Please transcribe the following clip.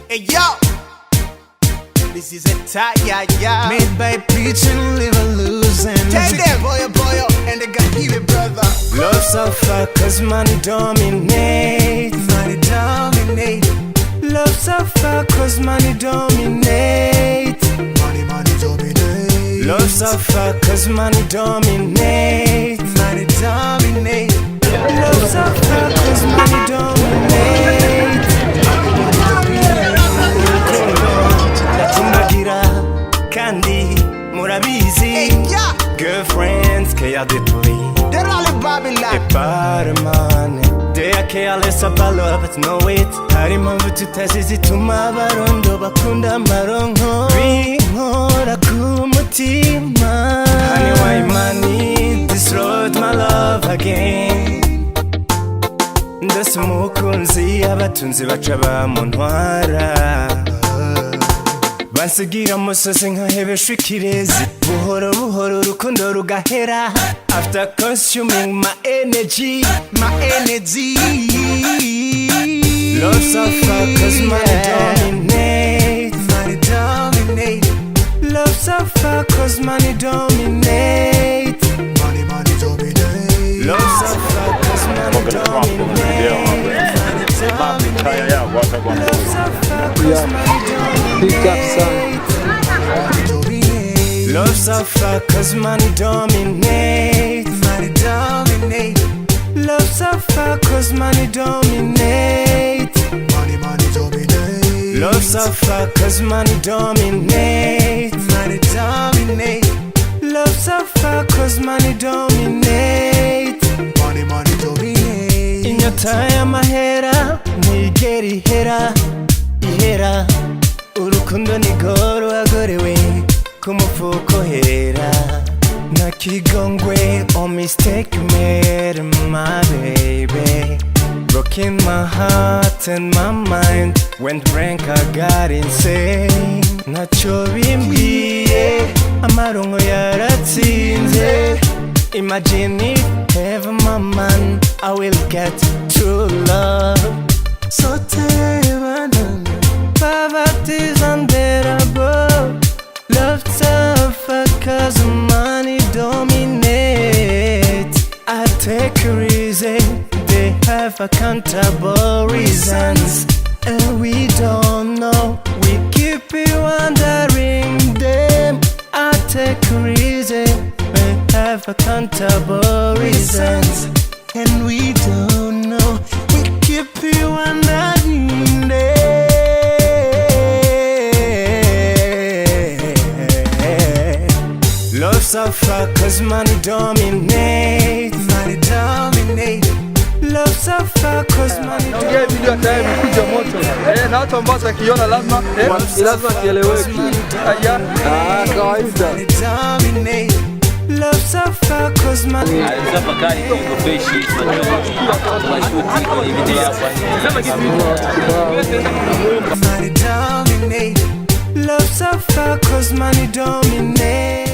Hey yo, this is a tie, yeah. Made by Peach and Liver losing. Tell them, boy, and they got give it, brother. Love suffer cause money dominate. Money dominate. Love suffer cause money dominate. Money dominate. Love suffer cause money dominate. Money dominate. Love suffer cause money dominate. Tumbagira kandi murabizi. Hey, yeah. Girlfriends care deeply. They're all in Babylon. Eparimane they are careless about love but know it. Harimo mvututazi zituma barondo bakunda maronko binkora ku mutima. Honey why money destroyed my love again. Ndose umukunzi abatunzi baca bamuntwara. Bansigira musozi nkahebesha ikirezi. Buhoro buhoro urukundo rugahera. After consuming my energy. Love suffer cause money dominate. Money dominate. Love suffer cause money dominate. Money dominate. Love suffer cause money dominate. Love suffer cause money dominate. Love suffer cause money dominate. Money dominate. Love suffer cause money dominate. Money dominate. Love suffer cause money dominate. Money dominate. Love suffer cause money dominate. Money dominate. Inyota y'amahera ntigera ihera. Urukundo nigoro agorewe kumufuko hera. Nakigongwe or mistake made my baby. Broken my heart and my mind when rank I got insane. Nacho bimbwiye amarongo yaratsinze. Imagine if ever my man I will get true love. So terrible, poverty is unbearable. Love suffer cause money dominate. I take a reason, they have accountable reasons. And we don't know, we keep it wondering them. I take a reason, they have accountable reasons. And we don't know, we keep it wondering them. Love suffer cause money dominate. Money dominate. Love suffer cause money dominate. Video time kuja moto. Na watu ambao wakiona lazima kieleweke. Haya. Kawaida. Money dominate. Love suffer cause money. Sasa kali kwa beshi Money dominate. Love suffer cause money dominate.